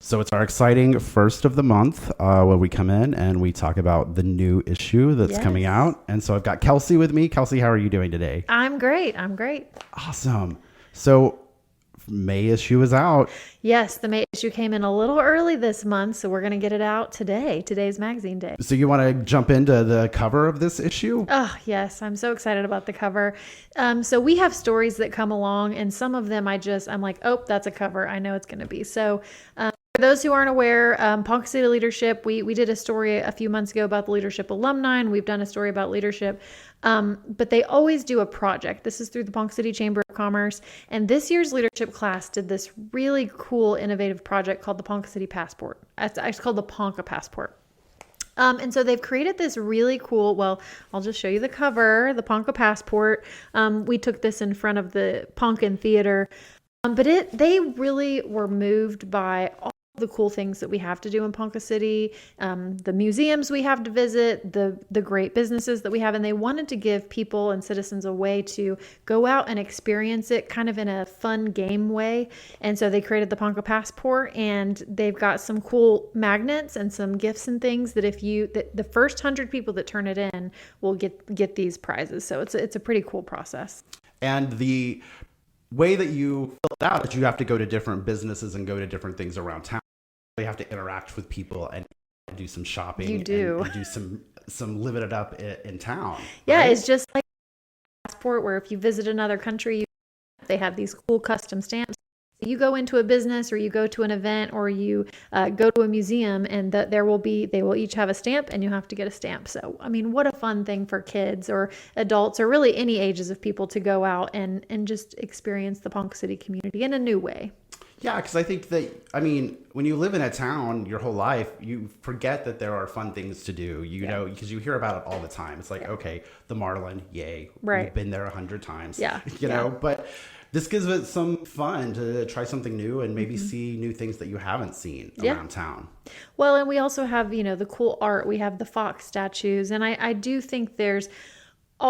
So it's our exciting first of the month where we come in and we talk about the new issue that's coming out. And so I've got Kelsey with me. Kelsey, how are you doing today? I'm great. Awesome. So May issue is out. Yes, the May issue came in a little early this month, so we're going to get it out today. Today's magazine day. So you want to jump into the cover of this issue? Oh, yes. I'm so excited about the cover. So we have stories that come along, and some of them I'm like, oh, that's a cover. I know it's going to be. So for those who aren't aware, Ponca City Leadership, we did a story a few months ago about the leadership alumni, and we've done a story about leadership. But they always do a project. This is through the Ponca City Chamber of Commerce. And this year's leadership class did this really cool, innovative project called the Ponca City Passport. It's called the Ponca Passport. And so they've created this really cool, well, I'll just show you the cover, the Ponca Passport. We took this in front of the Poncan Theater. But they really were moved by all the cool things that we have to do in Ponca City, the museums we have to visit, the great businesses that we have, and they wanted to give people and citizens a way to go out and experience it kind of in a fun game way. And so they created the Ponca Passport, and they've got some cool magnets and some gifts and things that the first 100 people that turn it in will get these prizes. So it's a pretty cool process. And the way that you fill it out is you have to go to different businesses and go to different things around town. You have to interact with people and do some shopping. You do. And do some living it up in town. Yeah, right? it's just like a passport where if you visit another country, they have these cool custom stamps. You go into a business or you go to an event or you go to a museum, and they will each have a stamp, and you have to get a stamp. So, I mean, what a fun thing for kids or adults or really any ages of people to go out and just experience the Ponca City community in a new way. Yeah, because I think that, when you live in a town your whole life, you forget that there are fun things to do, know, because you hear about it all the time. It's like, okay, the Marlin, yay. Right. We've been there 100 times. Yeah. You know, but this gives it some fun to try something new and maybe see new things that you haven't seen around town. Well, and we also have, the cool art. We have the fox statues. And I do think there's a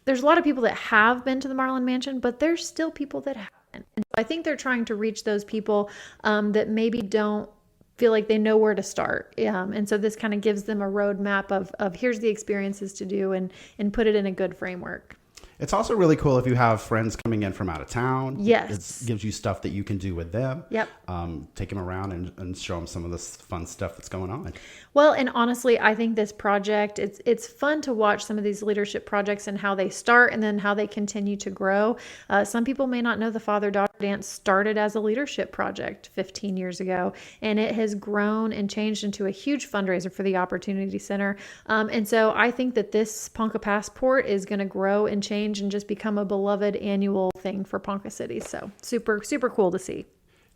lot of people that have been to the Marlin Mansion, but there's still people that haven't. And I think they're trying to reach those people that maybe don't feel like they know where to start. And so this kind of gives them a roadmap of here's the experiences to do and put it in a good framework. It's also really cool if you have friends coming in from out of town. Yes. It gives you stuff that you can do with them. Yep. Take them around and show them some of this fun stuff that's going on. Well, and honestly, I think this project, it's fun to watch some of these leadership projects and how they start and then how they continue to grow. Some people may not know the father-daughter dance started as a leadership project 15 years ago, and it has grown and changed into a huge fundraiser for the Opportunity Center. And so I think that this Ponca Passport is going to grow and change and just become a beloved annual thing for Ponca City. So super, super cool to see.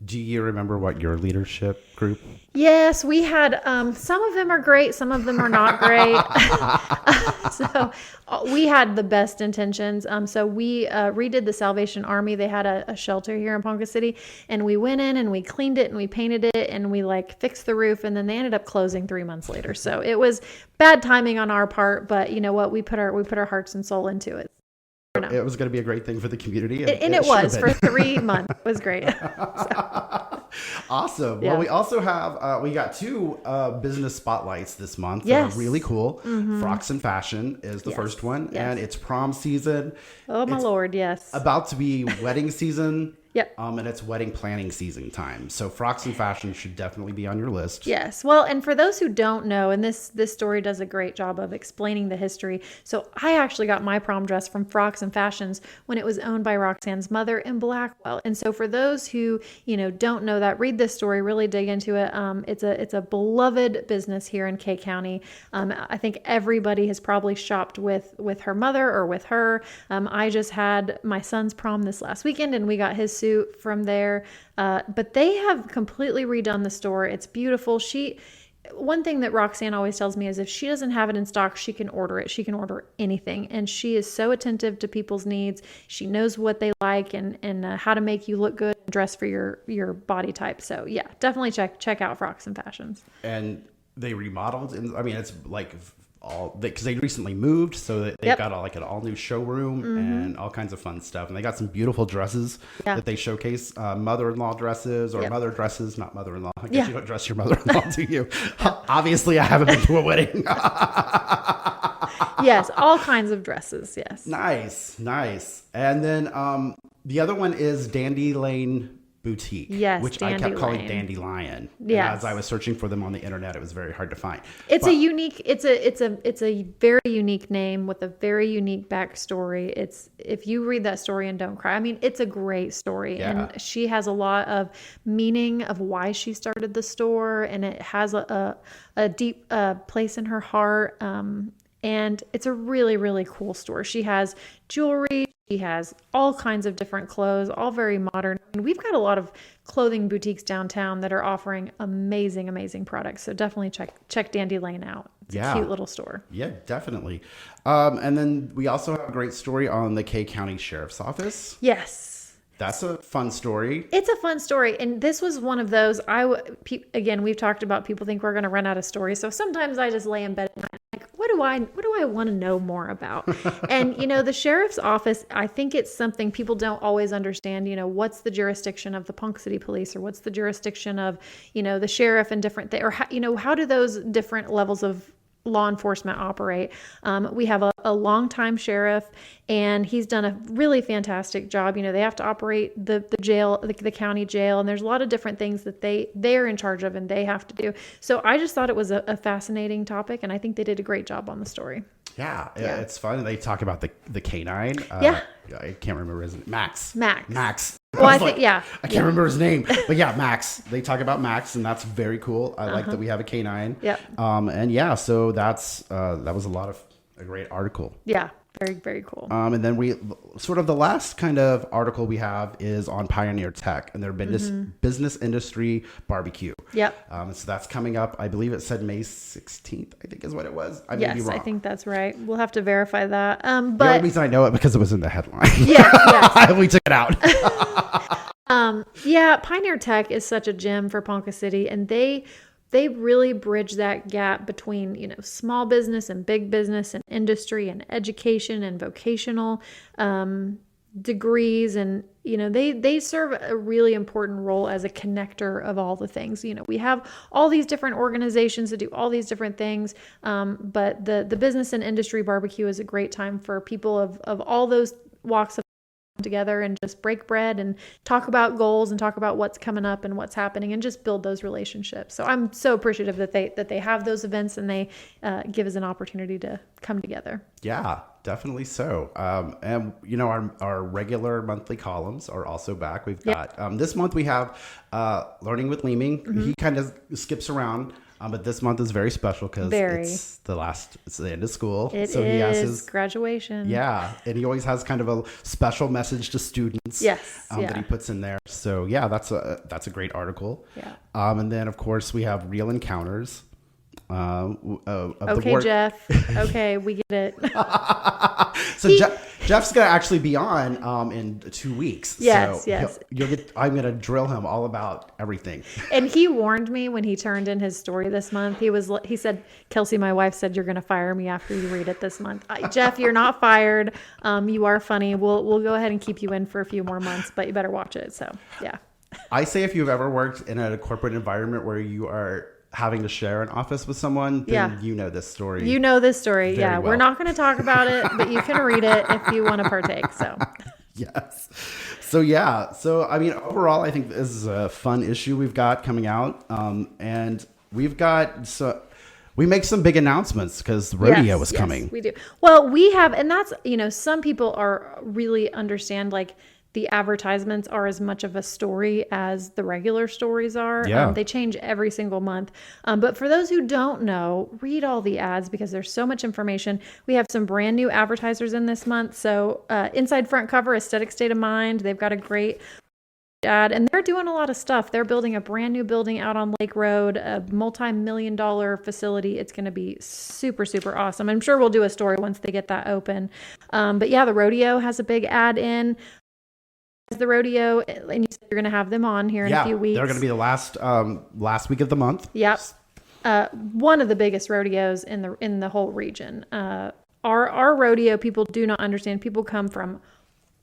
Do you remember what your leadership group? Yes, we had, some of them are great. Some of them are not great. So we had the best intentions. So we redid the Salvation Army. They had a shelter here in Ponca City, and we went in and we cleaned it and we painted it and we fixed the roof, and then they ended up closing 3 months later. So it was bad timing on our part, but you know what? We put our hearts and soul into it. It was going to be a great thing for the community. And it was for 3 months. It was great. Awesome. Yeah. Well, we also have, we got 2 business spotlights this month. Yes. That are really cool. Mm-hmm. Frocks and Fashion is the first one. Yes. And it's prom season. Oh, my Lord. Yes. About to be wedding season. Yep. And it's wedding planning season time. So Frocks and Fashion should definitely be on your list. Yes. Well, and for those who don't know, and this story does a great job of explaining the history. So I actually got my prom dress from Frocks and Fashions when it was owned by Roxanne's mother in Blackwell. And so for those who, don't know that, read this story, really dig into it. It's a beloved business here in Kay County. I think everybody has probably shopped with her mother or with her. I just had my son's prom this last weekend, and we got his suit from there. But they have completely redone the store. It's beautiful. One thing that Roxanne always tells me is if she doesn't have it in stock, she can order it. She can order anything. And she is so attentive to people's needs. She knows what they like and how to make you look good and dress for your body type. So yeah, definitely check out Frocks and Fashions. And they remodeled. And it's all because they recently moved, so they've got like an all new showroom and all kinds of fun stuff. And they got some beautiful dresses that they showcase, mother-in-law dresses or mother dresses, not mother-in-law. I guess you don't dress your mother-in-law, do you? Obviously, I haven't been to a wedding. Yes, all kinds of dresses. Yes. Nice. And then the other one is Dandy Lane Boutique, which I kept calling Dandelion. Yes. As I was searching for them on the internet, it was very hard to find. It's a very unique name with a very unique backstory. If you read that story and don't cry, I mean, it's a great story. Yeah. And she has a lot of meaning of why she started the store, and it has a deep place in her heart. And it's a really, really cool store. She has jewelry. She has all kinds of different clothes, all very modern. And we've got a lot of clothing boutiques downtown that are offering amazing, amazing products. So definitely check Dandy Lane out. It's a cute little store. Yeah, definitely. And then we also have a great story on the Kay County Sheriff's Office. Yes. That's a fun story. It's a fun story. And this was one of those, again, we've talked about people think we're going to run out of stories. So sometimes I just lay in bed and I'm like, what do I want to know more about? And, the sheriff's office, I think it's something people don't always understand, what's the jurisdiction of the Ponca City Police, or what's the jurisdiction of, the sheriff and different things, or how do those different levels of law enforcement operate. We have a longtime sheriff, and he's done a really fantastic job. They have to operate the jail, the county jail, and there's a lot of different things that they're in charge of and they have to do. So I just thought it was a fascinating topic, and I think they did a great job on the story. Yeah, it's fun. They talk about the canine. I can't remember his name. Max. Well, I can't remember his name, but Max. They talk about Max, and that's very cool. I like that we have a canine. Yep. So that was a great article. Yeah. Very, very cool. And then we sort of the last kind of article we have is on Pioneer Tech and their business industry barbecue. Yep. So that's coming up. I believe it said May 16th, I think is what it was. I may be wrong. I think that's right. We'll have to verify that. The only reason I know it because it was in the headline. Yeah. We took it out. Pioneer Tech is such a gem for Ponca City, and they really bridge that gap between, small business and big business and industry and education and vocational degrees. And, they serve a really important role as a connector of all the things. We have all these different organizations that do all these different things. But the business and industry barbecue is a great time for people of all those walks of together and just break bread and talk about goals and talk about what's coming up and what's happening and just build those relationships. So I'm so appreciative that they have those events and they give us an opportunity to come together. Yeah, definitely so. And our regular monthly columns are also back. We've got this month we have Learning with Leaming. Mm-hmm. He kind of skips around. But this month is very special because it's the end of school. He has his graduation. Yeah. And he always has kind of a special message to students that he puts in there. So that's a great article. Yeah. And then of course we have Real Encounters. Okay, Jeff. Okay, we get it. So Jeff's gonna actually be on in 2 weeks. Yes. I'm gonna drill him all about everything. And he warned me when he turned in his story this month. He said, "Kelsey, my wife said you're gonna fire me after you read it this month." Jeff, you're not fired. You are funny. We'll go ahead and keep you in for a few more months, but you better watch it. So yeah. I say if you've ever worked in a corporate environment where you are having to share an office with someone, then you know this story. Well. We're not going to talk about it, but you can read it if you want to partake. So yes. So overall I think this is a fun issue we've got coming out. And we make some big announcements because the rodeo is coming. Yes, we do. Well, we have, and that's, some people are really understand like the advertisements are as much of a story as the regular stories are. Yeah. They change every single month. But for those who don't know, read all the ads because there's so much information. We have some brand new advertisers in this month. So Inside Front Cover, Aesthetic State of Mind. They've got a great ad, and they're doing a lot of stuff. They're building a brand new building out on Lake Road, a multi-million-dollar facility. It's going to be super, super awesome. I'm sure we'll do a story once they get that open. But yeah, the rodeo has a big ad in. The rodeo, and you said you're going to have them on here in a few weeks. They're going to be the last week of the month. Yep. one of the biggest rodeos in the whole region. Our rodeo, people do not understand. People come from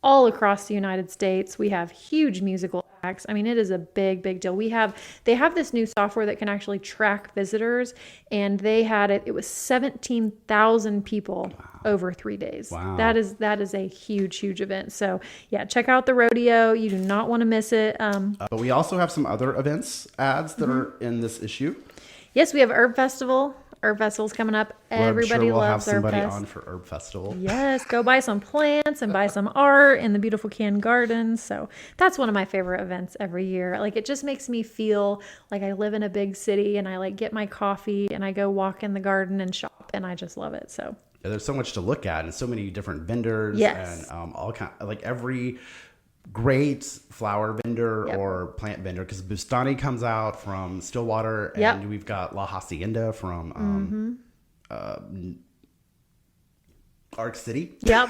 all across the United States. We have huge musical acts. I mean, it is a big, big deal. They have this new software that can actually track visitors, and it was 17,000 people over 3 days. Wow. That is a huge, huge event. So yeah, check out the rodeo. You do not want to miss it. But we also have some other events ads that are in this issue. Yes, we have Herb Festival. Herb Festival's coming up. Everybody we'll loves have somebody Herb Fest. on for Herb Festival. Yes, go buy some plants and buy some art in the beautiful canned gardens. So that's one of my favorite events every year. Like, it just makes me feel like I live in a big city, and I like get my coffee and I go walk in the garden and shop, and I just love it. So yeah, there's so much to look at and so many different vendors. Yes. And all kind, like every great flower vendor or plant vendor, because Bustani comes out from Stillwater, and we've got La Hacienda from Arc City. Yep.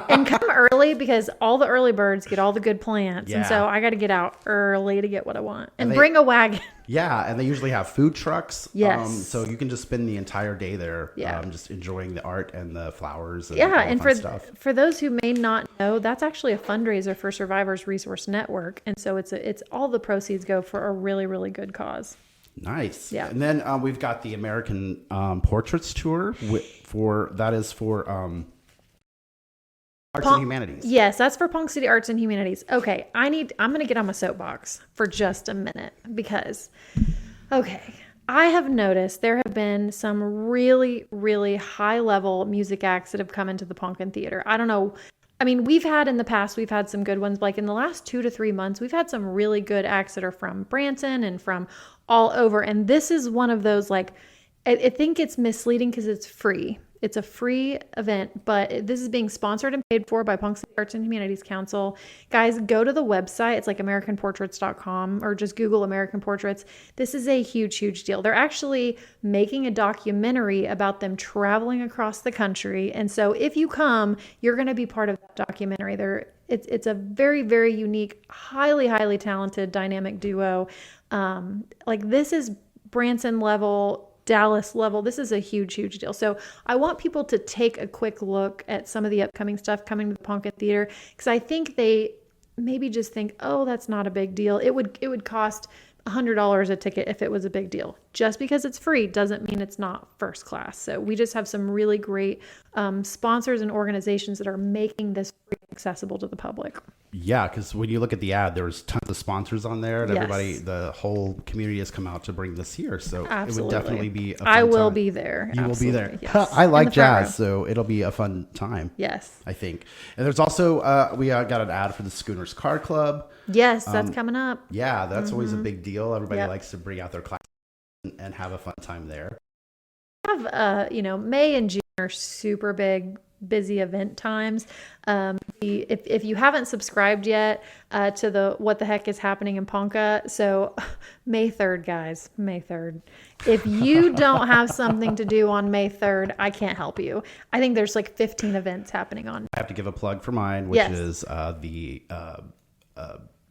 And come early, because all the early birds get all the good plants. And so I got to get out early to get what I want. And bring a wagon. Yeah. And they usually have food trucks. Yes. So you can just spend the entire day there just enjoying the art and the flowers. And and stuff. For those who may not know, that's actually a fundraiser for Survivors Resource Network. And so it's all the proceeds go for a really, really good cause. Nice. Yeah. And then we've got the American Portraits Tour for Arts and Humanities. Yes, that's for Ponca City Arts and Humanities. Okay, I'm going to get on my soapbox for just a minute because, I have noticed there have been some really, really high-level music acts that have come into the Ponca Theater. I don't know. I mean, we've had some good ones. Like in the last 2 to 3 months, we've had some really good acts that are from Branson and from all over. And this is one of those, like, I think it's misleading because it's free. It's a free event, but this is being sponsored and paid for by Ponca City Arts and Humanities Council. Guys, go to the website. It's like AmericanPortraits.com, or just Google American Portraits. This is a huge, huge deal. They're actually making a documentary about them traveling across the country. And so if you come, you're going to be part of that documentary. It's a very, very unique, highly, highly talented, dynamic duo. Like, this is Branson level, Dallas level. This is a huge, huge deal. So I want people to take a quick look at some of the upcoming stuff coming to the Ponca Theater, because I think they maybe just think, oh, that's not a big deal. It would cost $100 a ticket if it was a big deal. Just because it's free doesn't mean it's not first class. So we just have some really great sponsors and organizations that are making this free accessible to the public. Yeah, because when you look at the ad, there's tons of sponsors on there, and everybody, the whole community has come out to bring this here. So it would definitely be a fun I will time. be there. You will be there. Yes. I like jazz, so it'll be a fun time. Yes. I think. And there's also, we got an ad for the Schooners Car Club. Yes, that's coming up. Yeah, that's always a big deal. Everybody likes to bring out their class and have a fun time there. Have May and June are super big, busy event times. If you haven't subscribed yet to the What the Heck is Happening in Ponca, so May 3rd, guys, May 3rd. If you don't have something to do on May 3rd, I can't help you. I think there's like 15 events happening on. I have to give a plug for mine, which is the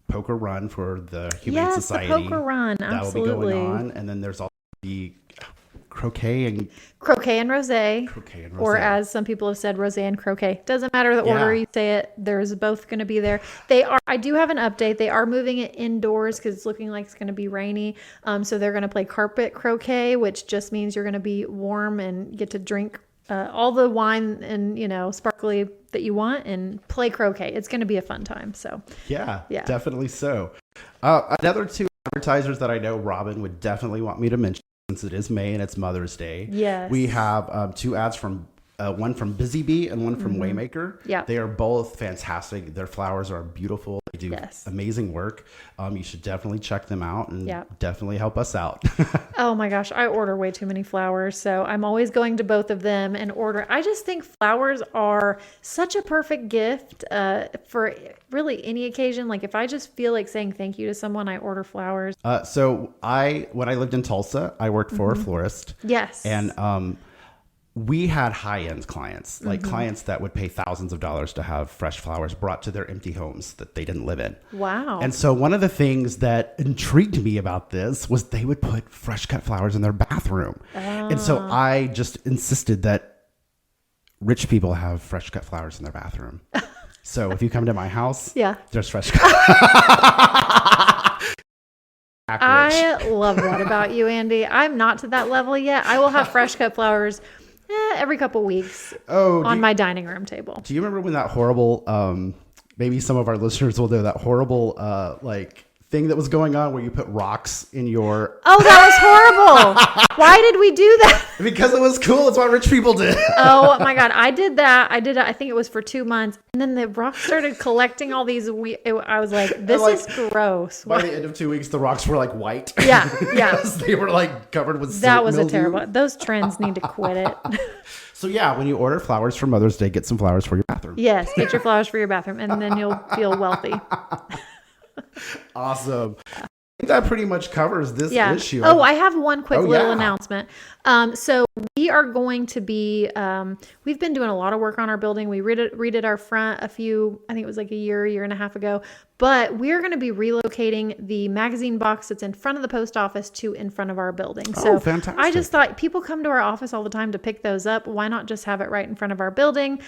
poker run for the Humane Society. Yes, the poker run, absolutely. That will be going on. And then there's also the croquet and rosé, or as some people have said, rosé and croquet. Doesn't matter the order you say it. There's both going to be there. I do have an update. They are moving it indoors because it's looking like it's going to be rainy. So they're going to play carpet croquet, which just means you're going to be warm and get to drink all the wine and sparkly that you want and play croquet. It's going to be a fun time. So yeah, definitely so. Another two advertisers that I know Robin would definitely want me to mention, since it is May and it's Mother's Day. Yes. We have two ads from one from Busy Bee and one from Waymaker. Yeah. They are both fantastic. Their flowers are beautiful. They do amazing work. You should definitely check them out and definitely help us out. Oh my gosh, I order way too many flowers. So I'm always going to both of them and order. I just think flowers are such a perfect gift for really any occasion. Like if I just feel like saying thank you to someone, I order flowers. So when I lived in Tulsa, I worked for a florist. Yes. And we had high-end clients, like clients that would pay thousands of dollars to have fresh flowers brought to their empty homes that they didn't live in. Wow. And so one of the things that intrigued me about this was they would put fresh cut flowers in their bathroom. And so I just insisted that rich people have fresh cut flowers in their bathroom. So if you come to my house, there's fresh cut. I love that about you, Andy. I'm not to that level yet. I will have fresh cut flowers every couple weeks on my dining room table. Do you remember when that horrible, maybe some of our listeners will know that horrible, like thing that was going on where you put rocks in your... Oh, that was horrible. Why did we do that? Because it was cool. It's what rich people did. Oh my God. I did that. I think it was for 2 months. And then the rocks started collecting all these. I was like, this is gross. By the end of 2 weeks, the rocks were like white. Yeah. They were like covered with That was mildew. a terrible. Those trends need to quit it. So yeah, when you order flowers for Mother's Day, get some flowers for your bathroom. Yes. Get your flowers for your bathroom and then you'll feel wealthy. Awesome. I think that pretty much covers this issue. Oh, I have one quick little announcement. So we are going to be, we've been doing a lot of work on our building. We redid our front I think it was like a year and a half ago, but we're going to be relocating the magazine box that's in front of the post office to in front of our building. So fantastic. I just thought people come to our office all the time to pick those up. Why not just have it right in front of our building?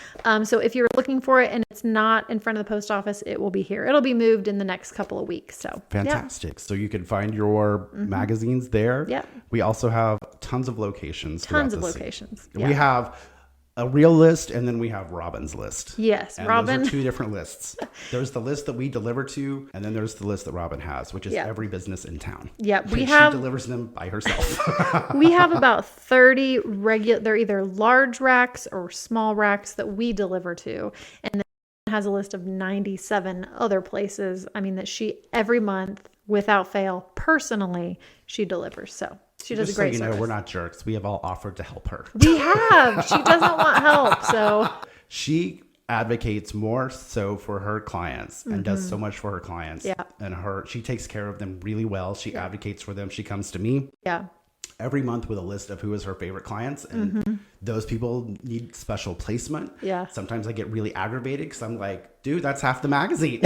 So if you're looking for it and it's not in front of the post office, it will be here. It'll be moved in the next couple of weeks. So fantastic. So you can find your magazines there. Yep. We also have tons of locations. Yeah. We have a real list and then we have Robin's list. Yes, and Robin. Those are two different lists. There's the list that we deliver to, and then there's the list that Robin has, which is every business in town. Yeah, she delivers them by herself. We have about 30 they're either large racks or small racks that we deliver to. And then has a list of 97 other places. I mean, that she every month without fail, personally, she delivers. So she does a great service. We're not jerks. We have all offered to help her. We have. She doesn't want help. So she advocates more so for her clients and does so much for her clients. Yeah. And she takes care of them really well. She advocates for them. She comes to me. Yeah. Every month with a list of who is her favorite clients, and those people need special placement. Yeah. Sometimes I get really aggravated because I'm like, dude, that's half the magazine.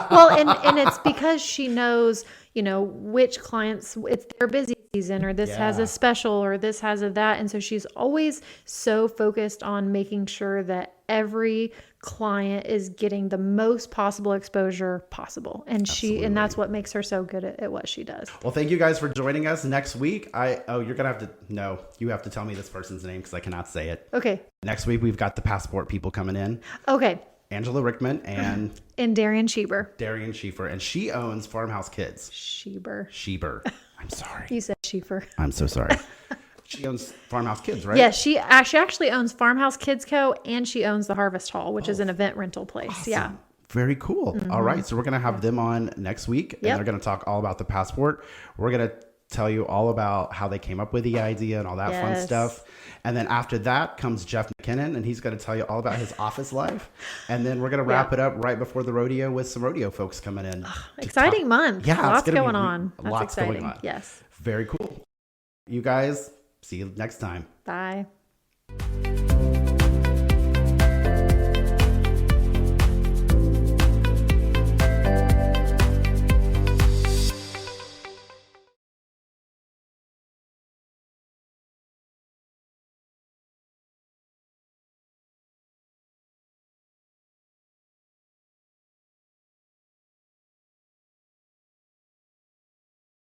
Well, and it's because she knows, which clients, it's their busy season, or this has a special, or this has a that. And so she's always so focused on making sure that every client is getting the most possible exposure possible. And and that's what makes her so good at what she does. Well, thank you guys for joining us. Next week, you have to tell me this person's name because I cannot say it. Okay. Next week, we've got the passport people coming in. Okay. Angela Rickman and Darian Schieber. Darian Schiefer. And she owns Farmhouse Kids. Schieber. I'm sorry. You said Schiefer. I'm so sorry. She owns Farmhouse Kids, right? Yeah, she actually owns Farmhouse Kids Co. and she owns the Harvest Hall, which is an event rental place. Awesome. Yeah. Very cool. All right. So we're going to have them on next week and they're going to talk all about the passport. We're going to tell you all about how they came up with the idea and all that fun stuff. And then after that comes Jeff MacKinnon, and he's going to tell you all about his office life. And then we're going to wrap it up right before the rodeo with some rodeo folks coming in. Exciting month. Yeah. Lots going on. That's lots exciting. going on. Yes. Very cool. You guys, see you next time. Bye.